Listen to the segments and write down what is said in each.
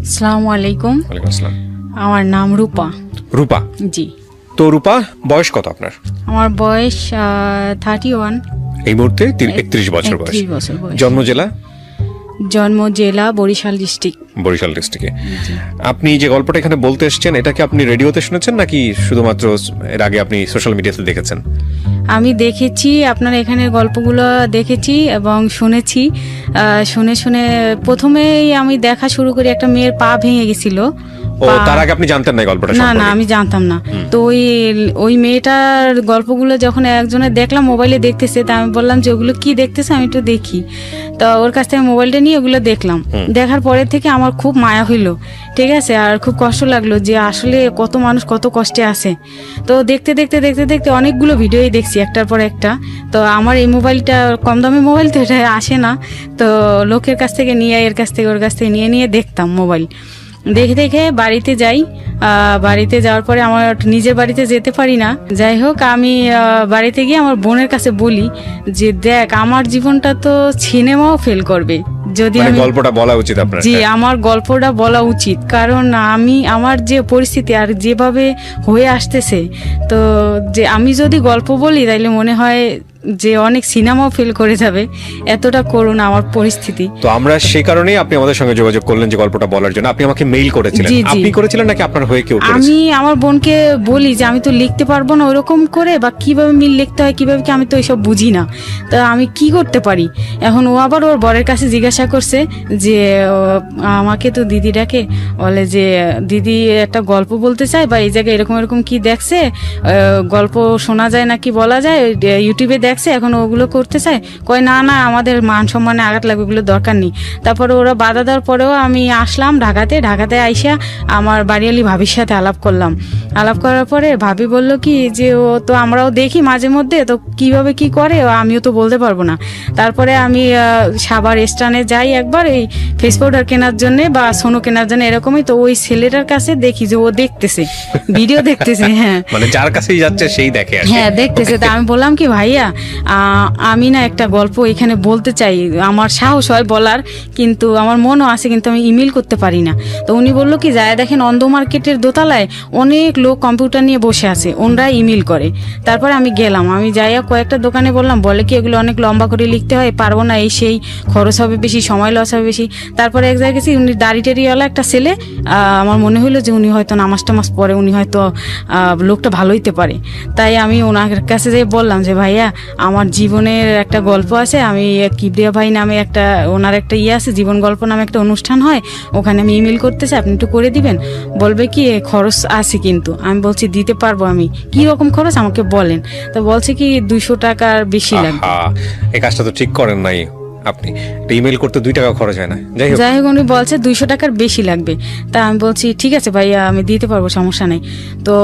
আসসালামু আলাইকুম। ওয়ালাইকুম আসসালাম। আমার নাম রূপা। রূপা, জি। তো রূপা, বয়স কত আপনার? আমার বয়স 31। এই মুহূর্তে 31 বছর বয়স। 31 বছর বয়স। জন্ম জেলা? জন্ম জেলা বরিশাল ডিস্ট্রিক্ট। বরিশাল ডিস্ট্রিক্টে। আপনি যে গল্পটা এখানে বলতে এসেছেন, এটা কি আপনি রেডিওতে শুনেছেন নাকি শুধুমাত্র এর আগে আপনি সোশ্যাল মিডিয়াতে দেখেছেন? আমি দেখেছি আপনার এখানের গল্পগুলো দেখেছি এবং শুনেছি। শুনে শুনে প্রথমেই আমি দেখা শুরু করি, একটা মেয়ের পা ভেঙে গেছিল। ও, তার আগে আপনি জানতেন না গল্পটা না না, সম্পর্কে? আমি জানতাম না। তো ওই মেয়েটার গল্পগুলো যখন একজনের দেখলাম মোবাইলে দেখতেছে, তা আমি বললাম যে ওগুলো কি দেখতেছে, আমি একটু দেখি। তো ওর কাছ থেকে মোবাইলটা নিয়ে ওগুলো দেখলাম। দেখার পরে থেকে আমার খুব মায়া হইলো, ঠিক আছে, আর খুব কষ্ট লাগলো যে আসলে কত মানুষ কত কষ্টে আছে। তো দেখতে দেখতে দেখতে দেখতে অনেকগুলো ভিডিওই দেখছি একটার পর একটা। তো আমার এই মোবাইলটা কম দামি মোবাইল, তো এটা আসে না, তো লোকের কাছ থেকে নিয়ে, এর কাছ থেকে ওর কাছ থেকে নিয়ে নিয়ে দেখতাম মোবাইল। দেখে দেখে বাড়িতে যাই। বাড়িতে যাওয়ার পরে আমার নিজের বাড়িতে যেতে পারি না। যাই হোক, আমি বাড়িতে গিয়ে আমার বোনের কাছে বলি যে দেখ, আমার জীবনটা তো সিনেমাও ফেল করবে যদি মানে আমি গল্পটা বলা উচিত আপনার। জি, আমার গল্পটা বলা উচিত, কারণ আমার যে পরিস্থিতি আর যেভাবে হয়ে আসতেছে, তো যে আমি যদি গল্প বলি তাইলে মনে হয় যে অনেক সিনেমাও ফেল করে যাবে, এতটা করুণ আমার পরিস্থিতি। তো আমরা সেই কারণেই আপনি আমাদের সঙ্গে যোগাযোগ করলেন যে গল্পটা বলার জন্য। আপনি আমাকে মেইল করেছিলেন। জি, জি। আপনি করেছিলেন নাকি আপনার হয়ে কেউ করেছে? আমি আমার বোনকে বলি যে আমি তো লিখতে পারবো না ওরকম করে, বা কিভাবে মিল লিখতে হয় কিভাবে কি, আমি তো এসব বুঝি না, তা আমি কি করতে পারি। এখন ও আবার ওর বরের কাছে জিজ্ঞাসা করছে যে আমাকে তো দিদি ডাকে, বলে যে দিদি একটা গল্প বলতে চায়, বা এই জায়গায় এরকম এরকম কি দেখছে, গল্প শোনা যায় নাকি বলা যায়, ইউটিউবে দেখছে, এখন ওগুলো করতে চায়। কয় না না, আমাদের মান সম্মানে আঘাত লাগবে, ওগুলো দরকার নেই। তারপরে ওরা বাধা দেওয়ার পরেও আমি আসলাম ঢাকাতে আইসা আমার বাড়িওয়ালি ভাবির সাথে আলাপ করলাম। আলাপ করার পরে ভাবি বলল কি যে ও তো আমরাও দেখি মাঝে মধ্যে, তো কিভাবে কি করে আমিও তো বলতে পারবো না। তারপরে আমি সাভার স্টানে যাই একবার এই ফেস পাউডার কেনার জন্য বা সোনো কেনার জন্য, এরকমই। তো ওই ছেলেটার কাছে দেখি যে ও দেখতেছে ভিডিও দেখতেছে। হ্যাঁ, মানে যার কাছেই যাচ্ছে সেই দেখে আসে। হ্যাঁ দেখতেছে। তা আমি বললাম কি ভাইয়া, আমি না একটা গল্প এখানে বলতে চাই, আমার সাহস হয় বলার, কিন্তু আমার মনও আছে, কিন্তু আমি ইমেল করতে পারি না। তো উনি বললো কি যায় দেখেন, অন্ধ মার্কেটের দোতলায় অনেক লোক কম্পিউটার নিয়ে বসে আছে, ওনরা ইমেল করে। তারপরে আমি গেলাম, আমি যাইয়া কয়েকটা দোকানে বললাম, বলে কি এগুলো অনেক লম্বা করে লিখতে হয়, পারবো না, এই সেই খরচ হবে বেশি, সময় লস হবে বেশি। তারপরে এক জায়গায় গেছি, উনি দাড়ি টেরিওয়ালা একটা ছেলে, আমার মনে হলো যে উনি হয়তো নামাজ টামাজ পড়ে, উনি হয়তো লোকটা ভালো হইতে পারে। তাই আমি ওনার কাছে যেয়ে বললাম যে ভাইয়া, আমার জীবনের একটা গল্প আছে, আমি কিবরিয়া ভাই নামে একটা, ওনার একটা আছে, জীবন গল্প নামে একটা অনুষ্ঠান হয়, ওখানে আমি ইমেল করতে চাই, আপনি একটু করে দিবেন। বলবে কি খরচ আছে, কিন্তু আমি বলছি দিতে পারবো, আমি কি রকম খরচ আমাকে বলেন। তো বলছে কি 200 টাকার বেশি লাগবে। এই কাজটা তো ঠিক করেন নাই আপনি, ইমেল করতে 2 টাকা খরচ হয় না। যাই হোক, উনি বলছে 200 টাকার বেশি লাগবে। তা আমি বলছি ঠিক আছে ভাইয়া, আমি দিতে পারবো, সমস্যা নেই। তো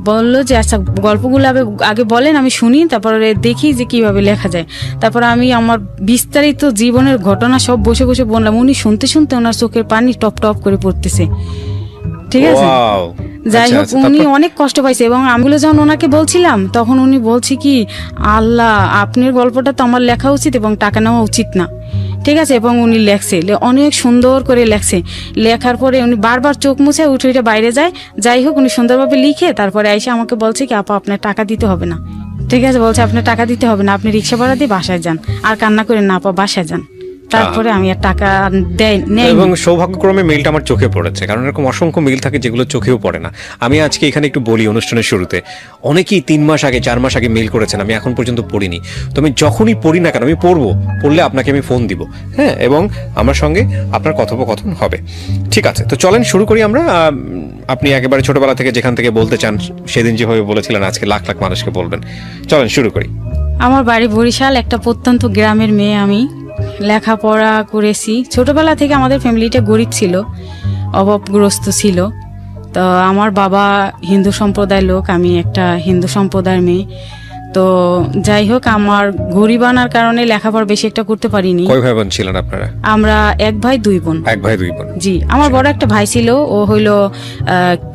বললো যে আচ্ছা গল্পগুলো আগে বলেন, আমি শুনি, তারপরে দেখি যে কিভাবে লেখা যায়। তারপর আমি আমার বিস্তারিত জীবনের ঘটনা সব বসে বসে বললাম। উনি শুনতে শুনতে ওনার চোখের পানি টপ টপ করে পড়তেছে, ঠিক আছে। যাই হোক, উনি অনেক কষ্ট পাইছে, এবং আমিগুলো যখন ওনাকে বলছিলাম তখন উনি বলছে কি আল্লাহ, আপনার গল্পটা তো আমার লেখা উচিত এবং টাকা নেওয়া উচিত না, ঠিক আছে। এবং উনি লেখছে, অনেক সুন্দর করে লেখছে। লেখার পরে উনি বারবার চোখ মুছে উঠে বাইরে যায়। যাই হোক, উনি সুন্দরভাবে লিখে তারপরে আইসা আমাকে বলছে কি আপা, আপনার টাকা দিতে হবে না, ঠিক আছে। বলছে আপনার টাকা দিতে হবে না, আপনি রিক্সা ভাড়া দিয়ে বাসায় যান, আর কান্না করেন না আপা, বাসায় যান। তারপরে আমি আর টাকা নেই। এবং সৌভাগ্যক্রমে মেইলটা আমার চোখে পড়েছে, কারণ এরকম অসংখ্য মেইল থাকে যেগুলো চোখেও পড়ে না। আমি আজকে এখানে একটু বলি অনুষ্ঠানের শুরুতে, অনেকেই 3 মাস আগে 4 মাস আগে মেইল করেছেন, আমি এখন পর্যন্ত পড়িনি। তো আমি যখনই পড়ি না কেন, আমি পড়লে আপনাকে আমি ফোন দিব, হ্যাঁ, এবং আমার সঙ্গে আপনার কথোপকথন হবে। ঠিক আছে, তো চলেন শুরু করি আমরা। আপনি একেবারে ছোটবেলা থেকে যেখান থেকে বলতে চান, সেদিন যেভাবে বলেছিলেন আজকে লাখ লাখ মানুষকে বলবেন। চলেন শুরু করি। আমার বাড়ি বরিশাল, একটা প্রত্যন্ত গ্রামের মেয়ে আমি। লেখাপড়া করেছি ছোটবেলা থেকে। আমাদের ফ্যামিলিটা গরিব ছিল, অভাবগ্রস্ত ছিল। তো আমার বাবা হিন্দু সম্প্রদায়ের লোক, আমি একটা হিন্দু সম্প্রদায়ের মেয়ে। তো যাই হোক, আমার গরিবানার কারণে লেখাপড়া বেশি একটা করতে পারিনি। কয় ভাই বোন ছিলেন আপনারা? আমরা 1 ভাই 2 বোন। 1 ভাই 2 বোন। জি, আমার বড় একটা ভাই ছিল, ও হইলো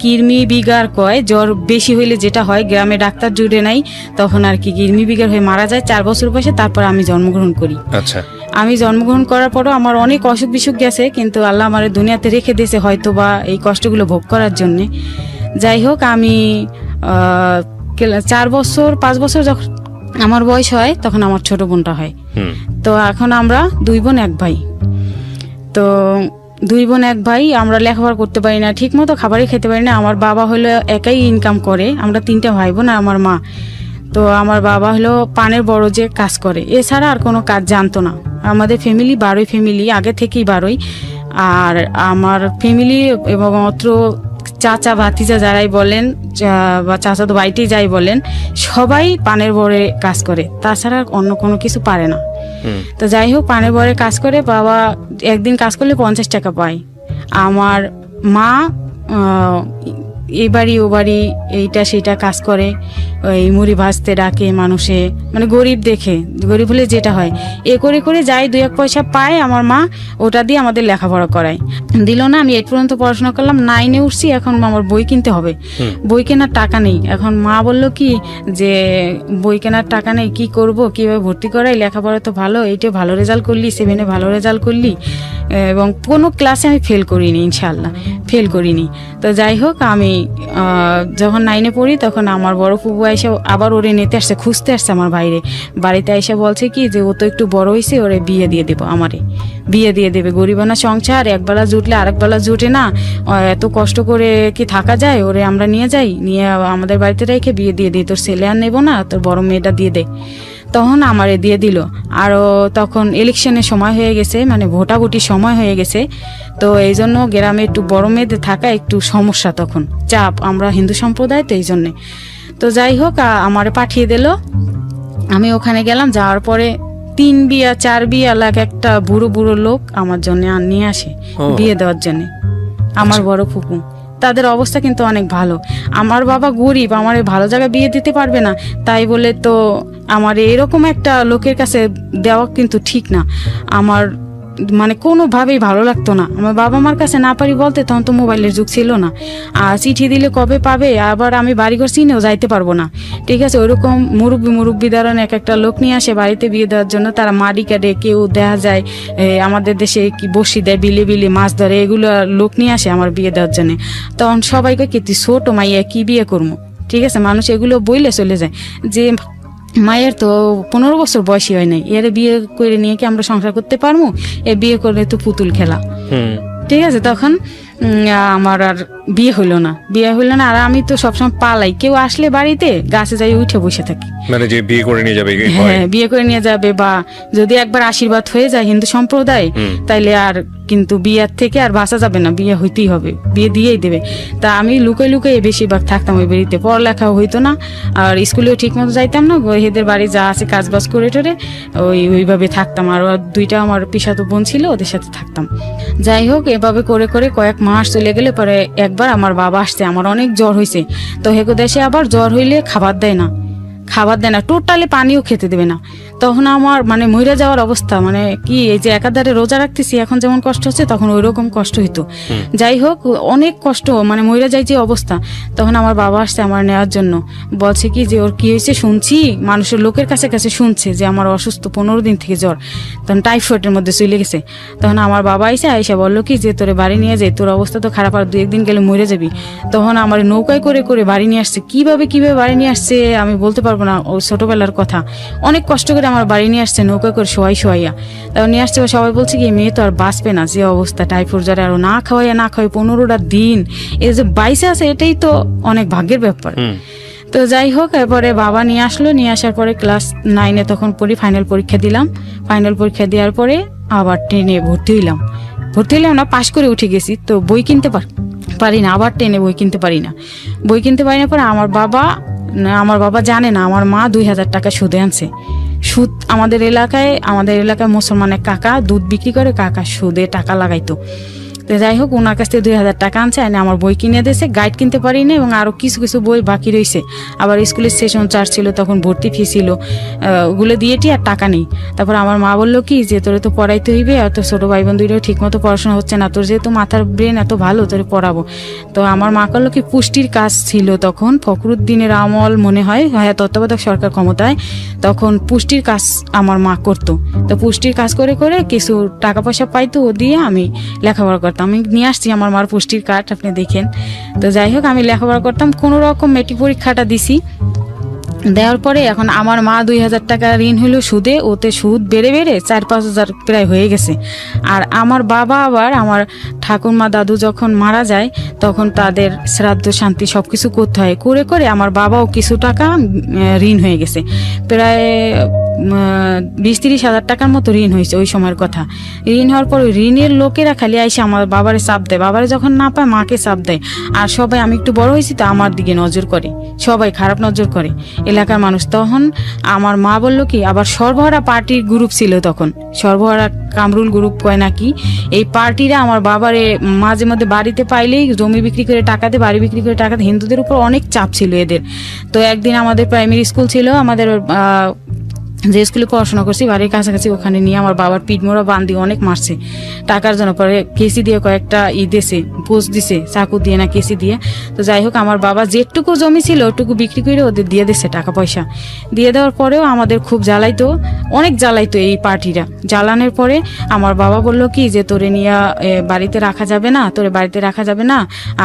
কিরমি বিগার কয়, জ্বর বেশি হইলে যেটা হয়, গ্রামে ডাক্তার জুড়ে নাই, তখন আর কি কিরমি বিগার হয়ে মারা যায় 4 বছর বয়সে। তারপর আমি জন্মগ্রহণ করি। আচ্ছা। আমি জন্মগ্রহণ করার পরও আমার অনেক অসুখ বিসুখ গেছে, কিন্তু আল্লাহ আমার দুনিয়াতে রেখে দিয়েছে হয়তো বা এই কষ্টগুলো ভোগ করার জন্যে। যাই হোক, আমি 5 বছর যখন আমার বয়স হয় তখন আমার ছোট বোনটা হয়। তো এখন আমরা 2 বোন 1 ভাই। তো 2 বোন 1 ভাই, আমরা লেখাপড়া করতে পারি না, ঠিক মতো খাবারই খেতে পারি না। আমার বাবা হলো একাই ইনকাম করে, আমরা 3টে ভাই বোন আর আমার মা। তো আমার বাবা হলো পানের বড় যে কাজ করে, এছাড়া আর কোনো কাজ জানতো না। আমাদের ফ্যামিলি 12 ফ্যামিলি, আগে থেকেই 12। আর আমার ফ্যামিলি এবং অত্র চাচা ভাতিজা যারাই বলেন বা চাচা তো বাইটেই যাই বলেন, সবাই পানের বরে কাজ করে, তাছাড়া অন্য কোনো কিছু পারে না। তো যাই হোক, পানের বরে কাজ করে, বাবা একদিন কাজ করলে 50 টাকা পায়। আমার মা এই বাড়ি ও বাড়ি এইটা সেইটা কাজ করে, ওই মুড়ি ভাজতে ডাকে মানুষে, মানে গরিব দেখে, গরিব হলে যেটা হয় এ করে করে যাই 2-1 পয়সা পায় আমার মা, ওটা দিয়ে আমাদের লেখাপড়া করায়। দিল না, আমি 8 পর্যন্ত পড়াশোনা করলাম, 9-এ উঠছি, এখন আমার বই কিনতে হবে, বই কেনার টাকা নেই। এখন মা বলল কি যে বই কেনার টাকা নেই, কি করব, কিভাবে ভর্তি করাই, লেখাপড়া তো ভালো, এইটা ভালো রেজাল্ট করলি, 7-এ ভালো রেজাল্ট করলি, এবং কোনো ক্লাসে আমি ফেল করিনি, ইনশাল্লাহ ফেল করিনি। তো যাই হোক, আমি যখন 9-এ পড়ি তখন আমার বড় ফুবু এসে আবার ওরে নিতে আসছে, খুঁজতে আসছে আমার বাইরে বাড়িতে এসে বলছে কি যে ও তো একটু বড় হয়েছে, ওরে বিয়ে দিয়ে দেবো, আমারে বিয়ে দিয়ে দেবে। গরিবানা সংসার, একবেলা জুটলে আরেকবেলা জুটে না, এত কষ্ট করে কি থাকা যায়, ওরে আমরা নিয়ে যাই, নিয়ে আমাদের বাড়িতে রেখে বিয়ে দিয়ে দিই, তোর ছেলে আর নেবো না, তোর বড় মেয়েটা দিয়ে দে। তখন আমারে দিয়ে দিল। আরও তখন ইলেকশনের সময় হয়ে গেছে, মানে ভোটাভুটির সময় হয়ে গেছে। তো এই জন্য গ্রামে একটু বড় মেয়েদের থাকা একটু সমস্যা, তখন চাপ, আমরা হিন্দু সম্প্রদায়, তো এই জন্যে। তো যাই হোক, আমারে পাঠিয়ে দিল। আমি ওখানে গেলাম, যাওয়ার পরে 3 বিয়া 4 বিয়া লাগ একটা বুড়ো বুড়ো লোক আমার জন্য নিয়ে আসে বিয়ে দেওয়ার জন্য, আমার বড় ফুপু। তাদের অবস্থা কিন্তু অনেক ভালো। আমার বাবা গরিব, আমার ভালো জায়গায় বিয়ে দিতে পারবে না, তাই বলে তো আমার এরকম একটা লোকের কাছে দেওয়া কিন্তু ঠিক না। আমার মানে কোনোভাবেই ভালো লাগতো না। আমার বাবা মার কাছে না পারি বলতে, তখন তো মোবাইলের যুগ ছিল না, আর চিঠি দিলে কবে পাবে, আবার আমি বাড়িঘর চিনেও যাইতে পারবো না। ঠিক আছে, ওইরকম মুরব্বী ধরেন একটা লোক নিয়ে আসে বাড়িতে বিয়ে দেওয়ার জন্য। তারা মাড়ি কাটে, কেউ দেখা যায় আমাদের দেশে কি বসি দেয়, বিলে বিলে মাছ ধরে, এগুলো লোক নিয়ে আসে আমার বিয়ে দেওয়ার জন্য। তখন সবাইকে কি তুই ছোট মাইয়া কি বিয়ে করবো, ঠিক আছে, মানুষ এগুলো বইলে চলে যায় যে মায়ের তো 15 বছর বয়সী হয় নাই, এর বিয়ে করে নিয়ে কি আমরা সংসার করতে পারবো, এ বিয়ে করলে তো পুতুল খেলা। ঠিক আছে, তখন আমার আর বিয়ে হইলো না। আর আমি তো সবসময় পালাই, কেউ আসলে বাড়িতে গাছে যাই উঠে বসে থাকি, মানে যে বিয়ে করে নিয়ে যাবে। হ্যাঁ, বিয়ে করে নিয়ে যাবে, বা যদি একবার আশীর্বাদ হয়ে যায় হিন্দু সম্প্রদায়, তাইলে আর কিন্তু বিয়ের থেকে আর বাঁচা যাবে না, বিয়ে হইতেই হবে, বিয়ে দিয়েই দেবে। তা আমি লুকাই লুকাই বেশিরভাগ থাকতাম ওই বাড়িতে, পড়ালেখাও হইতো না, আর স্কুলেও ঠিক মতো যাইতাম না। এদের বাড়ি যা আছে কাজ বাজ করে টোরে ওইভাবে থাকতাম। আর 2টা আমার পিসাতো বোন ছিল, ওদের সাথে থাকতাম। যাই হোক, এভাবে করে করে কয়েক মাস চলে গেলে পরে একবার আমার বাবা আসছে, আমার অনেক জ্বর হয়েছে। তো হেকো দেশে আবার জ্বর হইলে খাবার দেয় না, টোটালি পানিও খেতে দেবে না। তখন আমার মানে মইরা যাওয়ার অবস্থা, মানে কি এই যে একাধারে রোজা রাখতেছি, এখন যেমন কষ্ট হচ্ছে তখন ওই রকম কষ্ট হইতো। যাই হোক, অনেক কষ্ট, মানে মইরা যাই যে অবস্থা। তখন আমার বাবা আসছে আমার নেওয়ার জন্য, বলছে কি যে ওর কি হয়েছে শুনছি, মানুষের লোকের কাছে কাছে শুনছে যে আমার অসুস্থ, 15 দিন থেকে জ্বর, তখন টাইফয়েডের মধ্যে চলে গেছে। তখন আমার বাবা আইসা বললো কি যে তোরে বাড়ি নিয়ে যাই, তোর অবস্থা তো খারাপ, আর 2-1 দিন গেলে মরে যাবি। তখন আমার নৌকায় করে করে বাড়ি নিয়ে আসছে। কিভাবে বাড়ি নিয়ে আসছে আমি বলতে পারবো না, ও ছোটবেলার কথা। অনেক কষ্ট করে আমার বাড়ি নিয়ে আসছে, নৌকা করে শোয়াইয়া। তখন নিয়ে আসছে, সবাই বলছে কি মেয়ে তো আর বাঁচবে না, যে অবস্থা টাইফয়েড জ্বরে, আর না খাওয়াই 15টা দিন এই যে বাইসে আছে, এটাই তো অনেক ভাগ্যের ব্যাপার। তো যাই হোক, এরপরে বাবা নিয়ে আসলো, নিয়ে আসার পরে ক্লাস 9-এ তখন পড়ি, ফাইনাল পরীক্ষা দিলাম। ফাইনাল পরীক্ষা দেওয়ার পরে আবার 10-এ ভর্তি হইলাম না, পাশ করে উঠে গেছি। তো বই কিনতে পারি না, আবার 10-এ বই কিনতে পারি না পরে আমার বাবা জানে না, আমার মা 2000 টাকা সুদে আনছে। সুদ আমাদের এলাকায় মুসলমানের কাকা দুধ বিক্রি করে, কাকা সুদে টাকা লাগাইতো। তো যাই হোক ওনার কাছ থেকে 2,000 টাকা আনছে, এনে আমার বই কিনে দিয়েছে, গাইড কিনতে পারি না এবং আরও কিছু কিছু বই বাকি রয়েছে। আবার স্কুলের সেশন চার্জ ছিল, তখন ভর্তি ফি ছিল, ওগুলো দিয়েটি আর টাকা নেই। তারপর আমার মা বললো কি যে তোরে তো পড়াইতে হইবে, আর তোর ছোটো ভাই বোন দুইটাও ঠিক মতো পড়াশোনা হচ্ছে না, তোর যেহেতু মাথার ব্রেন এত ভালো তোরে পড়াবো। তো আমার মা করলো কি, পুষ্টির কাজ ছিল তখন, ফখরুদ্দিনের আমল মনে হয়, হ্যাঁ তত্ত্বাবধায়ক সরকার ক্ষমতায়, তখন পুষ্টির কাজ আমার মা করতো। তো পুষ্টির কাজ করে করে কিছু টাকা পয়সা পাইতো, ও দিয়ে আমি লেখাপড়া করতাম। আমি নিয়ে আসছি আমার মার পুষ্টির কার্ড, আপনি দেখেন। তো যাই হোক আমি লেখাপড়া করতাম, কোনো রকম মেট্রিক পরীক্ষাটা দিছি। দেওয়ার পরে এখন আমার মা 2,000 টাকা ঋণ হলো সুদে, ওতে সুদ বেড়ে বেড়ে 4-5 হাজার প্রায় হয়ে গেছে। আর আমার বাবা আবার আমার ঠাকুরমা দাদু যখন মারা যায় তখন তাদের শ্রাদ্ধ শান্তি সব কিছু করতে হয়, করে করে আমার বাবাও কিছু টাকা ঋণ হয়ে গেছে, প্রায় 20-30 হাজার টাকার মতো ঋণ হয়েছে ওই সময়ের কথা। ঋণ হওয়ার পর ওই ঋণের লোকেরা খালি আইসে আমার বাবারে চাপ দেয়, বাবারে যখন না পায় মাকে চাপ দেয়। আর সবাই, আমি একটু বড় হয়েছি তো আমার দিকে নজর করে, সবাই খারাপ নজর করে এলাকার মানুষ। তখন আমার মা বললো কি, আবার সর্বহারা পার্টির গ্রুপ ছিল তখন, সর্বহারা কামরুল গ্রুপ কয় নাকি, এই পার্টিরা আমার বাবারে মাঝে মধ্যে বাড়িতে পাইলেই জমি বিক্রি করে টাকা দেয়, বাড়ি বিক্রি করে টাকা দেয়, হিন্দুদের উপর অনেক চাপ ছিল এদের। তো একদিন আমাদের প্রাইমারি স্কুল ছিল, আমাদের যে স্কুলে পড়াশোনা করছি বাড়ির কাছাকাছি, ওখানে নিয়ে আমার বাবার পিঠমোড়া বান্ধি অনেক মারছে টাকার জন্য। পরে কেসি দিয়ে কয়েকটা দিয়েছে, পোস্ট দিছে, চাকু দিয়ে না কেসি দিয়ে। তো যাই হোক আমার বাবা যেটুকু জমি ছিল ওটুকু বিক্রি করে ওদের দিয়ে দিচ্ছে টাকা পয়সা। দিয়ে দেওয়ার পরেও আমাদের খুব জ্বালাইতো, অনেক জ্বালাইতো এই পার্টিরা। জ্বালানোর পরে আমার বাবা বললো কি যে তোরে নিয়ে বাড়িতে রাখা যাবে না, তোরে বাড়িতে রাখা যাবে না,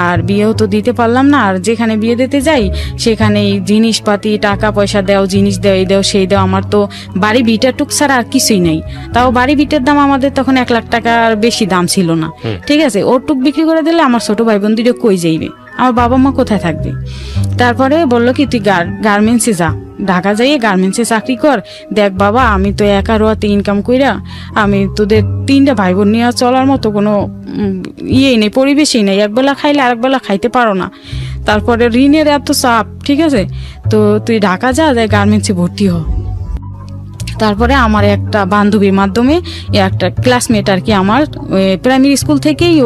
আর বিয়েও তো দিতে পারলাম না, আর যেখানে বিয়ে দিতে যাই সেখানেই জিনিসপাতি টাকা পয়সা দেও, জিনিস দেও, এই দেও সেই দেও, আমার তো বাড়ি ভিটা টুক ছাড়া আর কিছুই নেই। তাও বাড়ি ভিটার দাম আমাদের তখন 1 লাখ টাকার বেশি দাম ছিল না, ঠিক আছে। ওর টুক বিক্রি করে দিলে আমার ছোট ভাই বোন দুটো কই যাইবে, আমার বাবা মা কোথায় থাকবে। তারপরে বললো কি তুই গার্মেন্টসে যা, ঢাকা যাইয়ে গার্মেন্টসে চাকরি কর। দেখ বাবা আমি তো একা রোয়াতে ইনকাম কইরা, আমি তোদের 3টা ভাই বোন নিয়ে চলার মতো কোনো ইয়েই নেই, পরিবেশই নেই, একবেলা খাইলে আরেকবেলা খাইতে পারো না। তারপরে ঋণের এত চাপ, ঠিক আছে, তো তুই ঢাকা যা, যাই গার্মেন্টসে ভর্তি হ। তারপরে আমার একটা বান্ধবীর মাধ্যমে একটা ক্লাসমেট আর কি, আমার প্রাইমারি স্কুল থেকেই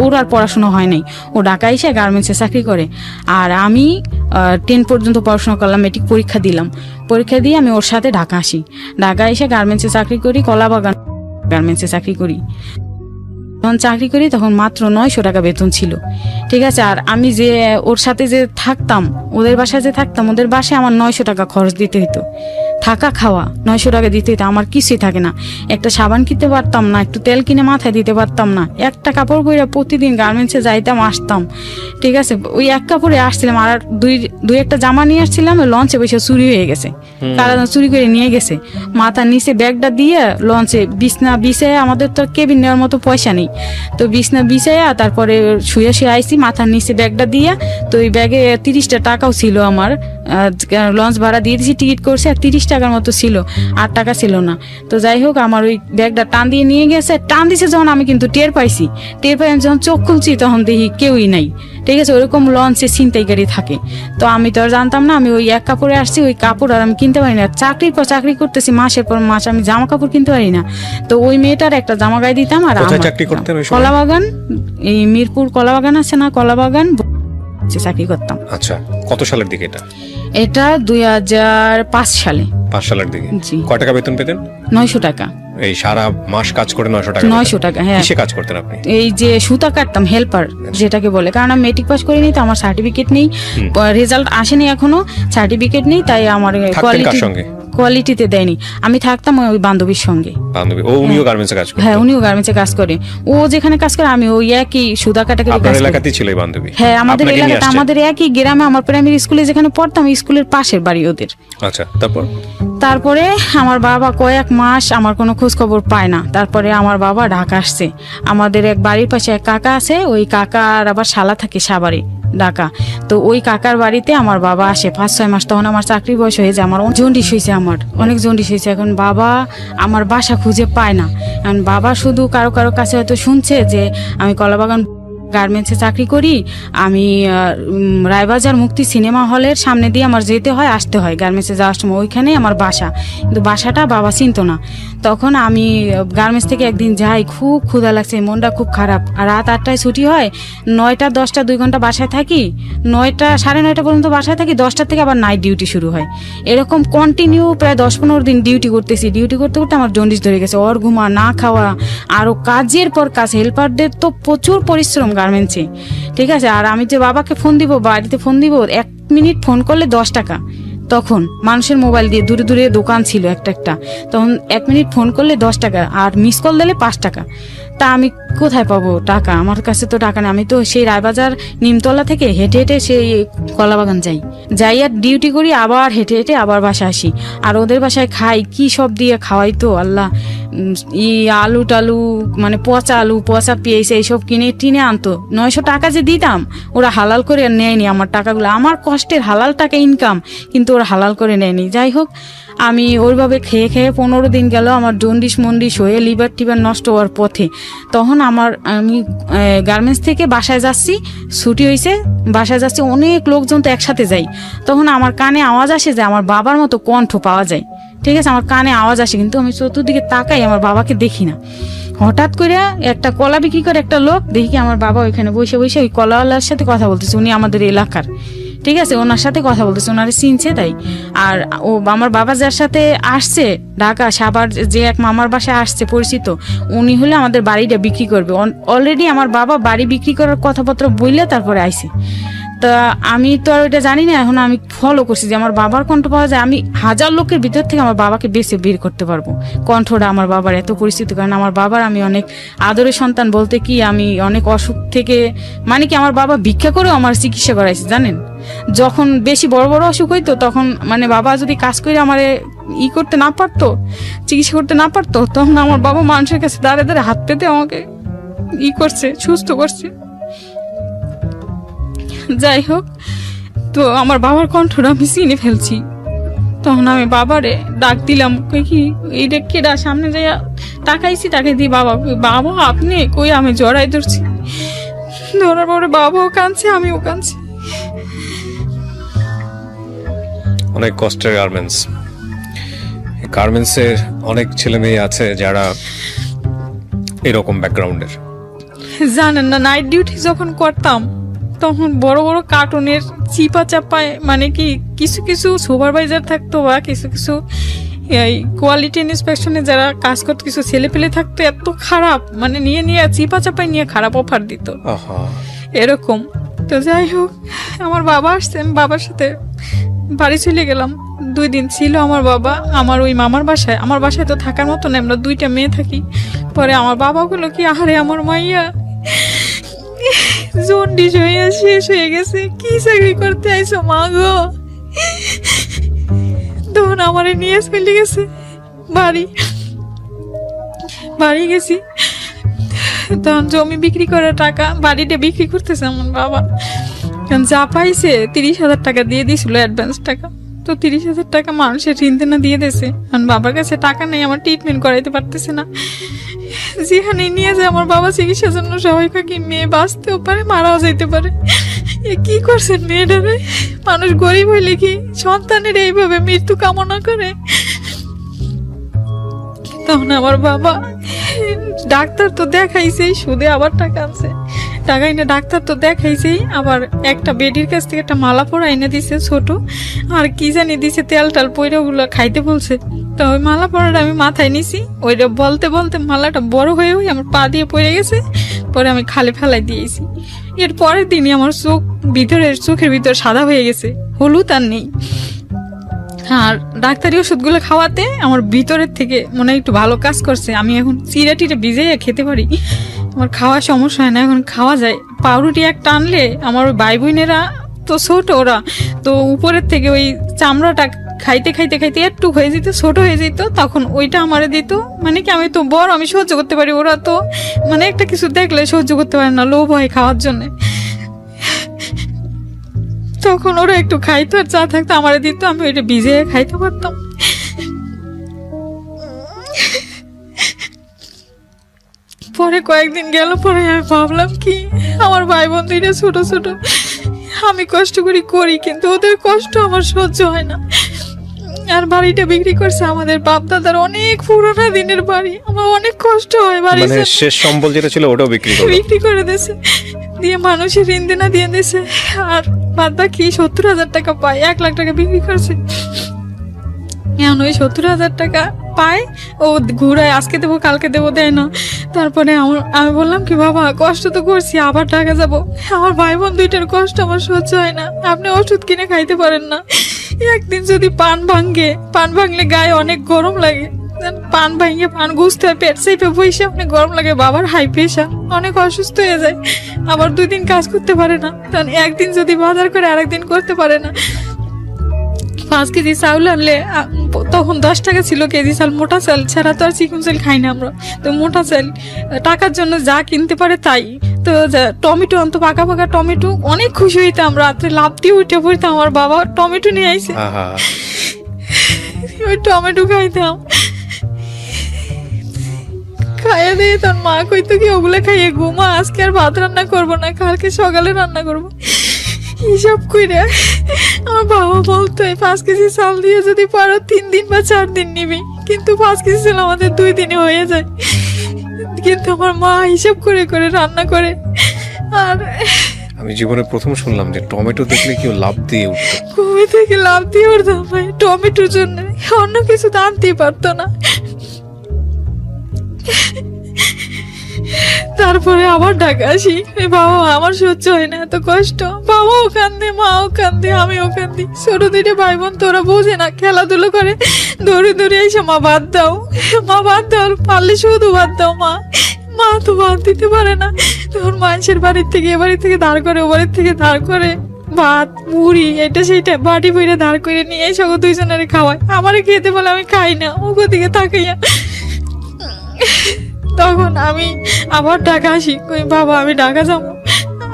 ওর আর পড়াশোনা হয় নাই, ও ঢাকা এসে গার্মেন্টসে চাকরি করে। আর আমি 10 পর্যন্ত পড়াশোনা করলাম, মেট্রিক পরীক্ষা দিলাম, পরীক্ষা দিয়ে আমি ওর সাথে ঢাকা আসি। ঢাকা এসে গার্মেন্টসে চাকরি করি, কলাবাগান গার্মেন্টসে চাকরি করি। যখন চাকরি করি তখন মাত্র 900 টাকা বেতন ছিল, ঠিক আছে। আর আমি যে ওর সাথে যে থাকতাম, ওদের বাসায় যে থাকতাম, ওদের বাসায় আমার 900 টাকা খরচ দিতে হতো, থাকা খাওয়া 900 টাকা দিতে হতো, আমার কিছুই থাকে না। একটা সাবান কিনতে পারতাম না, একটু তেল কিনে মাথায় দিতে পারতাম না, একটা কাপড় পরে প্রতিদিন গার্মেন্টসে যাইতাম আসতাম, ঠিক আছে। ওই এক কাপড়ে আসছিলাম, আর দুই একটা জামা নিয়ে আসছিলাম, লঞ্চে বসে চুরি হয়ে গেছে, কারা চুরি করে নিয়ে গেছে। মাথার নিচে ব্যাগটা দিয়ে লঞ্চে বিছনা বিছায়, আমাদের তো কেবিন নেওয়ার মতো পয়সা নেই, তো বিছনা বিছাইয়া তারপরে শুয়ে শুয়ে আইসি, মাথার নিচে ব্যাগটা দিয়া। তো ওই ব্যাগে 30টা টাকাও ছিল আমার, লঞ্চ ভাড়া দিয়ে দিয়েছি, টিকিট করছে, আর 30 টাকার মতো ছিল, 8 টাকা ছিল না। তো যাই হোক আমার ওই ব্যাগটা টান দিয়ে নিয়ে গেছে, টান দিছে যখন আমি কিন্তু টের পাই, আমি যখন চোখ খুলছি তখন দেখি কেউই নাই, ঠিক আছে। ওরকম লঞ্চে ছিনতাইকারী থাকে, তো আমি তো আর জানতাম না। আমি ওই এক কাপড়ে আসছি, ওই কাপড় আর আমি কিনতে পারি না, চাকরির পর চাকরি করতেছি, মাসের পর মাস আমি জামা কাপড় কিনতে পারি না। তো ওই মেয়েটার একটা জামা গায়ে দিতাম। আর কলাবাগান, এই মিরপুর কলাবাগান আছে না, কলাবাগান চাকরি করতাম। আচ্ছা, কত সালের দিকে এটা? এটা 2005 সালে। 5 সালের দিকে। জি। কয় টাকা বেতন পেতেন? 900 টাকা। এই সারা মাস কাজ করে 900 টাকা? 900 টাকা, হ্যাঁ। কিসে কাজ করতেন আপনি? এই যে সুতা কাটতাম, হেল্পার যেটাকে বলে, কারণ আমি মেট্রিক পাস করিনি, তো আমার সার্টিফিকেট নেই, রেজাল্ট আসেনি এখনো, সার্টিফিকেট নেই, তাই আমার কোয়ালিটিতে দেয়নি। আমি থাকতাম ওই বান্ধবীর সঙ্গে। বান্ধবী ও উনিও গার্মেন্টসে কাজ করে? হ্যাঁ, উনিও গার্মেন্টসে কাজ করে। ও যেখানে কাজ করে আমি ওই একই সুতা কাটাকাটি। আপনার এলাকাতেই ছিল এই বান্ধবী? হ্যাঁ, আমাদের এলাকাতে, আমাদের একই গ্রামে, আমার প্রাইমারি স্কুলে যেখানে পড়তাম স্কুলের পাশের বাড়ি ওদের। আচ্ছা, তারপরে আমার বাবা কয়েক মাস আমার কোনো খোঁজ খবর পায় না। তারপরে আমার বাবা ঢাকা আসছে। আমাদের এক বাড়ির পাশে এক কাকা আছে, ওই কাকার আবার শালা থাকে সাভারে, ঢাকা। তো ওই কাকার বাড়িতে আমার বাবা আসে 5-6 মাস। তখন আমার চাকরি বয়স হয়ে যায়, আমার জন্ডিস হয়েছে, আমার অনেক জন্ডিস হয়েছে। এখন বাবা আমার বাসা খুঁজে পায় না। এখন বাবা শুধু কারো কাছে হয়তো শুনছে যে আমি কলাবাগান গার্মেন্টসে চাকরি করি আমি। রায়বাজার মুক্তি সিনেমা হলের সামনে দিয়ে আমার যেতে হয় আসতে হয় গার্মেন্টসে যাওয়ার সময়, ওইখানেই আমার বাসা। কিন্তু বাসাটা বাবা চিনতো না। তখন আমি গার্মেন্টস থেকে একদিন যাই, খুব ক্ষুধা লাগছে, মনটা খুব খারাপ। আর রাত 8টায় ছুটি হয়, 9টা 10টা 2 ঘন্টা বাসায় থাকি, 9টা 9:30 পর্যন্ত বাসায় থাকি, 10টা থেকে আবার নাইট ডিউটি শুরু হয়। এরকম কন্টিনিউ প্রায় 10-15 দিন ডিউটি করতেছি। ডিউটি করতে করতে আমার জন্ডিস ধরে গেছে, ওর ঘুমা না খাওয়া, আরও কাজের পর কাজ। হেল্পারদের তো প্রচুর পরিশ্রম গার্মেন্টসে, ঠিক আছে। আর আমি যে বাবাকে ফোন দিব, বাড়িতে ফোন দিব, 1 মিনিট ফোন করলে 10 টাকা। তখন মানুষের মোবাইল দিয়ে দূরে দূরে দোকান ছিল একটা একটা, তখন 1 মিনিট ফোন করলে 10 টাকা, আর মিস কল দিলে 5 টাকা। তা আমি কোথায় পাবো টাকা? আমার কাছে তো টাকা নেই। আমি তো সেই রায়বাজার নিমতলা থেকে হেঁটে হেঁটে সেই কলাবাগান যাই আর ডিউটি করি, আবার হেঁটে হেঁটে আবার বাসায় আসি। আর ওদের বাসায় খাই কি সব দিয়ে খাওয়াই তো আল্লাহ, আলু টালু, মানে পচা আলু, পচা পেঁয়াজ এইসব কিনে টিনে আনতো। 900 টাকা যে দিতাম, ওরা হালাল করে নেয়নি আমার টাকাগুলো। আমার কষ্টের হালাল টাকা ইনকাম, কিন্তু ওরা হালাল করে নেয়নি। যাই হোক, আমি ওইভাবে খেয়ে খেয়ে 15 দিন গেল, আমার জন্ডিস মন্ডিস হয়ে লিভার টিভার নষ্ট হওয়ার পথে। তখন আমি গার্মেন্টস থেকে বাসায় যাচ্ছি, ছুটি হয়েছে, বাসায় যাচ্ছি, অনেক লোকজন তো একসাথে যাই। তখন আমার কানে আওয়াজ আসে যে আমার বাবার মতো কণ্ঠ পাওয়া যায়, ঠিক আছে। আমার কানে আওয়াজ আসে, কিন্তু আমি চতুর্দিকে তাকাই, আমার বাবাকে দেখি না। হঠাৎ করে একটা কলা বিক্রি করে একটা লোক দেখি, আমার বাবা ওইখানে বসে বসে ওই কলাওয়ালার সাথে কথা বলতেছে। উনি আমাদের এলাকার, ঠিক আছে, ওনার সাথে কথা বলতেছে, ওনারে চিনছে তাই। আর ও আমার বাবা যার সাথে আসছে ঢাকা সাভার, যে এক মামার বাসায় আসছে পরিচিত, উনি হলে আমাদের বাড়িটা বিক্রি করবে। অলরেডি আমার বাবা বাড়ি বিক্রি করার কথাপত্র বললে তারপরে আইছে। তা আমি তো আর ওইটা জানি না, এখন আমি ফলো করছি যে আমার বাবার কণ্ঠ পাওয়া যায়। আমি 1000 লোকের ভিতর থেকে আমার বাবাকে বেছে বের করতে পারবো, কণ্ঠটা আমার বাবার এত পরিচিত। কারণ আমার বাবার আমি অনেক আদরের সন্তান, বলতে কি আমি অনেক অসুখ থেকে, মানে কি আমার বাবা ভিক্ষা করেও আমার চিকিৎসা করাইছে জানেন। যখন বেশি বড় বড় অসুখ হইতো, তখন মানে বাবা যদি কাজ করে আমার করতে না পারতো, চিকিৎসা করতে না পারতো, তখন আমার বাবা মানুষের কাছে দাঁড়ে দাঁড়ে হাত পেতে আমাকে করছে, সুস্থ করছে। যাই হোক, তো আমার বাবার কণ্ঠটা আমি চিনে ফেলছি। তখন আমি বাবারে ডাক দিলাম, কই কি এইটা কেডা? সামনে যাইয়া তাকাইছি, তাকাই দিয়ে বাবা, বাবা আপনি কই? আমি জড়াই ধরছি, ধরার পরে বাবাও কাঁদছে, আমিও কাঁদছি। অনেক কষ্টের গার্মেন্টসের অনেক ছেলে মেয়ে আছে যারা এরকম ব্যাকগ্রাউন্ডের। জানেন না, নাইট ডিউটি যখন করতাম, তখন বড় বড় কার্টুনের চিপা চাপায়, মানে কি কিছু কিছু সুপারভাইজার থাকতো বা কিছু কিছু এই কোয়ালিটি ইন্সপেকশনে যারা কাজ করতো, কিছু ছেলে পেলে থাকতো এত খারাপ, মানে নিয়ে নিয়ে চিপা চাপায় নিয়ে খারাপ অফার দিত এরকম। তো যাই হোক, আমার বাবা আসছে, আমি বাবার সাথে বাড়ি চলে গেলাম। 2 দিন ছিল আমার বাবা আমার ওই মামার বাসায়। আমার বাসায় তো থাকার মতো না, আমরা 2টা মেয়ে থাকি। পরে আমার বাবা বললো কি, আহারে আমার মাইয়া জন্ডিস হয়ে শেষ হয়ে গেছে, কি চাকরি করতে আইসো মা গো? তখন আমারে নিয়ে চলে গেছে বাড়ি গেছি। তখন জমি বিক্রি করার টাকা, বাড়িটা বিক্রি করতেছে আমার বাবা। যা পাইছে 30,000 টাকা দিয়ে দিয়েছিল অ্যাডভান্স টাকা। তো 30,000 টাকা মানুষের ঋণ দেনা দিয়ে দিয়েছে। কারণ বাবার কাছে টাকা নেই, আমার ট্রিটমেন্ট করাইতে পারতেছে না। যেখানে নিয়ে যায় আমার বাবা চিকিৎসার জন্য সবাই কি মেয়ে বাঁচতেও পারে, মারাও যাইতে পারে। কি করছেন মেয়েটারে? মানুষ গরিব হইলে কি সন্তানের এইভাবে মৃত্যু কামনা করে? তখন আমার বাবা ডাক্তার তো দেখাইছেই, সুদে আবার টাকা আনছে, টাকা এনে ডাক্তার তো দেখাইছেই, আবার একটা বেডির কাছ থেকে একটা মালা পরা এনে দিছে ছোট, আর কি জানি দিছে তেল টাল পয়রা, ওগুলো খাইতে বলছে। তো ওই মালা পরাটা আমি মাথায় নিছি, ওইটা বলতে বলতে মালাটা বড় হয়ে আমার পা দিয়ে পড়ে গেছে। পরে আমি খালে ফেলাই দিয়েছি। এর পরের দিনই আমার চোখের ভিতর সাদা হয়ে গেছে, হলুদ আর নেই। আর ডাক্তারি ওষুধগুলো খাওয়াতে আমার ভিতরের থেকে মনে হয় একটু ভালো কাজ করছে। আমি এখন চিড়া টিড়ে ভিজিয়ে খেতে পারি, আমার খাওয়ার সমস্যা হয় না, এখন খাওয়া যায়। পাউরুটি একটা আনলে আমার ওই ভাই বোনেরা তো ছোট, ওরা তো উপরের থেকে ওই চামড়াটা খাইতে খাইতে খাইতে একটু হয়ে যেত, ছোট হয়ে যেত, তখন ওইটা আমারে দিত। মানে কি আমি তো বড়, আমি সহ্য করতে পারি, ওরা তো মানে একটা কিছু দেখলে সহ্য করতে পারে না, লোভ হয় খাওয়ার জন্য। তখন ওরা একটু খাইতো আর চা থাকতো আমারে দিত, আমি ওইটা ভিজে খাইতে পারতাম। পরে কয়েকদিন গেল পরে আমি ভাবলাম কি আমার ভাই বোন দুইটা ছোট ছোট, আমি কষ্ট করি কিন্তু ওদের কষ্ট আমার সহ্য হয় না। আর বাড়িটা বিক্রি করছে আমাদের বাপ দাদার অনেক পুরোনো দিনের বাড়ি, আমার অনেক কষ্ট হয় বাড়ি মানে শেষ সম্বল যেটা ছিল ওটাও বিক্রি করলো। বিক্রি করে দিয়েছে, দিয়ে মানুষের ঋণ দেনা দিয়ে দিয়েছে। আর বাদ বাকি 70,000 টাকা পায়, 1 লাখ টাকা বিক্রি করছে। এখন ওই 70,000 টাকা পায়, ও ঘুরায় আজকে দেবো কালকে দেবো, দেয় না। তারপরে আমি বললাম কি বাবা কষ্ট তো করছি, আবার টাকা যাবো, আমার ভাই বোন দুইটার কষ্ট আমার সহ্য হয় না, আপনি ওষুধ কিনে খাইতে পারেন না। একদিন যদি পান ভাঙলে গায়ে অনেক গরম লাগে, পান ভাঙে পান গুছতে হয়, পেট চেপে বসে অনেক গরম লাগে। বাবার হাই প্রেশার, অনেক অসুস্থ হয়ে যায়, আবার 2 দিন কাজ করতে পারে না। কারণ একদিন যদি বাজার করে আরেকদিন করতে পারে না। 5 কেজি চাউল আনলে তখন 10 টাকা ছিল কেজি চাল, মোটা চাল ছাড়া তো আর চিকন চাল খাই না আমরা, তো মোটা চাল টাকার জন্য যা কিনতে পারে তাই। তো টমেটো আনতো, পাকা পাকা টমেটো, অনেক খুশি হইতাম, রাত্রে লাফ দিয়ে উঠে পড়তাম, আমার বাবা টমেটো নিয়ে আইছে, ওই টমেটো খাইতাম। খাইয়ে দিয়ে তোর মা কইতো কি ওগুলো খাইয়ে ঘুমা, আজকে আর ভাত রান্না করবো না, কালকে সকালে রান্না করবো। হিসাব কইরা আমার বাবা বলতো 5 কেজি চাল দিয়ে যদি পারো 3 দিন বা 4 দিন নিবি, কিন্তু 5 কেজি চাল আমাদের 2 দিনে হয়ে যায়। কিন্তু আমার মা হিসাব করে করে রান্না করে। আর আমি জীবনে প্রথম শুনলাম যে টমেটো দেখলে কেউ লাভ দিয়ে উঠতো। ঘুমে থেকে লাভ দিয়ে উঠতাম ভাই টমেটোর জন্য, অন্য কিছু তো আনতেই পারতো না। তারপরে আবার ঢাকা আসি, বাবা আমার সহ্য হয় না এত কষ্ট, বাবাও কান্দে মাও কান্দে আমিও কান্দি। ছোট 2 ভাই বোন তোরা বোঝে না, খেলাধুলো করে দৌড়ে দৌড়ে এসে মা ভাত দাও, মা ভাত দাও, পারলে শুধু ভাত দাও, মা তো ভাত দিতে পারে না। তখন মানুষের বাড়ির থেকে এ বাড়ি থেকে ধার করে, ও বাড়ির থেকে ধার করে ভাত মুড়ি এটা সেটা বাটি বইরে ধার করে নিয়ে এসে 2 জনের খাওয়ায়, আমারে খেতে বলে আমি খাই না, ওগো দিকে তাকাইয়া। তখন আমি আবার ঢাকা আসি, কই বাবা আমি ঢাকা যাবো,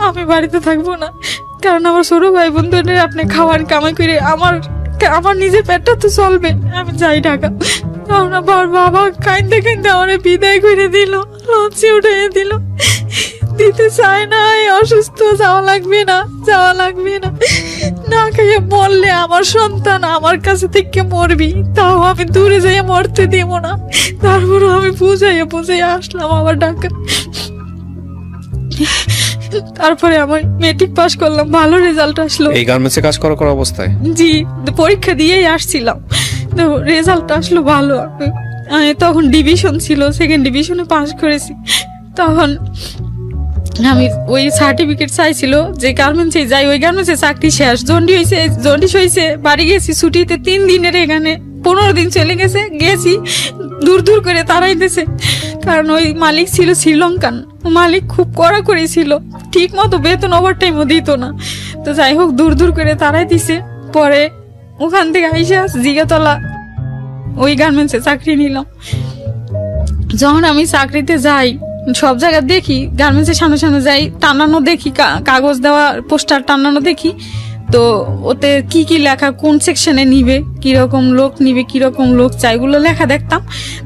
আমি বাড়িতে থাকবো না, কারণ আমার ছোট ভাই বন্ধুদের আপনি খাওয়ান কামাই করে আমার নিজের পেটটা তো চলবে, আমি যাই ঢাকা। তখন আবার বাবা কাইন্দে কাইন্দে আমার বিদায় করে দিল, লঞ্চে উঠাইয়ে দিল, দিতে চায় না, অসুস্থ, যাওয়া লাগবে না না খাইয়ে মরলে আমার সন্তান আমার কাছে থেকে মরবি, তাও আমি দূরে যাই মরতে দিব না। তারপরে আমি বুঝাইয়া আসলাম আবার ঢাকা। তারপরে আমার মেট্রিক পাস করলাম, ভালো রেজাল্ট আসলো। এই গার্মেন্টসে কাজ করা অবস্থায়? জি, পরীক্ষা দিয়েই আসছিলাম, তো রেজাল্ট আসলো ভালো। তখন ডিভিশন ছিল, 2nd ডিভিশনে পাস করেছি। তখন আমি ওই সার্টিফিকেট চাইছিল যে গার্মেন্টসে যাই, ওই গার্মেন্টসে চাকরি শেষ, জন্ডিস হয়েছে, বাড়ি গেছি ছুটিতে 3 দিনের, এখানে 15 দিন চলে গেছি দূর করে তারাই দিয়েছে। কারণ ওই মালিক ছিল শ্রীলঙ্কান, মালিক খুব কড়াকড়ি ছিল, ঠিক মতো বেতন ওভারটাইমও দিত না। তো যাই হোক দূর করে তারাই দিছে। পরে ওখান থেকে আইসা জিগাতলা ওই গার্মেন্টসে চাকরি নিলাম। যখন আমি চাকরিতে যাই সব জায়গা দেখি, গার্মেন্টসের সামনে যাই, টানানো দেখি, কাগজ দেওয়া পোস্টার টানানো দেখি, তো ওতে কি কি লেখা, কোন সেকশনে নিবে, কিরকম লোক নিবে, কিরকম লোক চাই, এগুলো লেখা দেখতাম।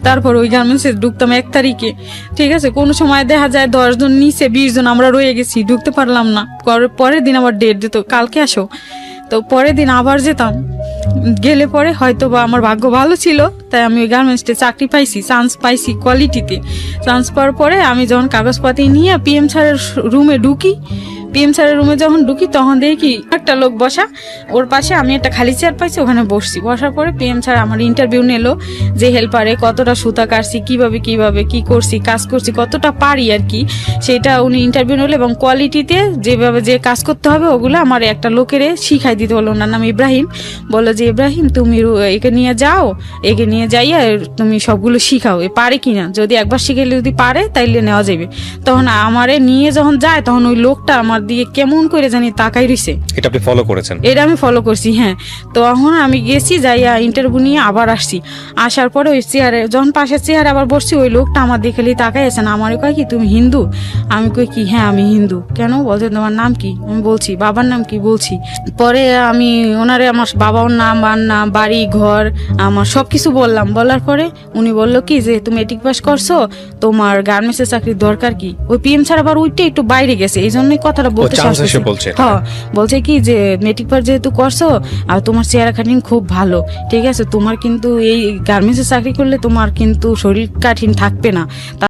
তারপর ওই গার্মেন্টসে ঢুকতাম 1 তারিখে, ঠিক আছে। কোনো সময় দেখা যায় 10 জন নিচে 20 জন আমরা রয়ে গেছি, ঢুকতে পারলাম না। পরের দিন আবার ডেট দিত, কালকে আসো, তো পরের দিন আবার যেতাম। গেলে পরে হয়তো বা আমার ভাগ্য ভালো ছিল, তাই আমি ওই গার্মেন্টসে চাকরি পাইছি, চান্স পাইছি কোয়ালিটিতে। চান্স পাওয়ার পরে আমি যখন কাগজপাতি নিয়ে PM স্যারের রুমে ঢুকি, PM স্যারের রুমে যখন ঢুকি তখন দেখি একটা লোক বসা, ওর পাশে আমি একটা খালি চেয়ার পাইছি, ওখানে বসছি। বসার পরে PM স্যার আমার ইন্টারভিউ নিল, যে হেল্পারে কতটা সুতা কাটছি, কিভাবে কি করছি, কাজ করছি, কতটা পারি আর কি, সেটা উনি ইন্টারভিউ নিল। এবং কোয়ালিটিতে যেভাবে যে কাজ করতে হবে ওগুলো আমার একটা লোকের শিখাই দিতে হলো, ওনার নাম ইব্রাহিম। বললো যে ইব্রাহিম তুমি একে নিয়ে যাইয়া তুমি সবগুলো শিখাও, এ পারে কিনা, যদি একবার শিখাইলে যদি পারে তাইলে নেওয়া যাবে। তখন আমারে নিয়ে যখন যায় তখন ওই লোকটা আমার আমার দিকে কেমন করে জানি তাকাই রইছে। এটা আপনি ফলো করেছেন? এটা আমি ফলো করছি, হ্যাঁ। তো এখন আমি গেছি, যাইয়া ইন্টারভিউ নিয়ে আবার আসছি। আসার পরে ওই চেয়ারে যখন পাশের চেয়ারে আবার বসছি, ওই লোকটা আমার দিকে খালি তাকাই আছে না। আমার কয় কি তুমি হিন্দু? আমি কই কি হ্যাঁ আমি হিন্দু। কেন? বলছে তোমার নাম কি? আমি বলছি বাবার নাম কি বলছি। পরে আমি ওনারে আমার বাবার নাম, মার নাম, বাড়ি ঘর, আমার সব কিছু বললাম। বলার পরে উনি বললো কি যে তুমি মেট্রিক পাস করছো, তোমার গার্মেন্টসের চাকরির দরকার কি? ওই পিএম স্যার আবার উইটে একটু বাইরে গেছে, এই জন্যই কথাটা বলতে চান্স সাহস এসে হয়েছে। বলছে। হ্যাঁ, বলছে কি যে মেট্রিক পাস যেহেতু করছো আর তোমার চেহারা কাঠিন খুব ভালো, ঠিক আছে, তোমার কিন্তু এই গার্মেন্টসের চাকরি করলে তোমার কিন্তু শরীর কাঠিন থাকবে না।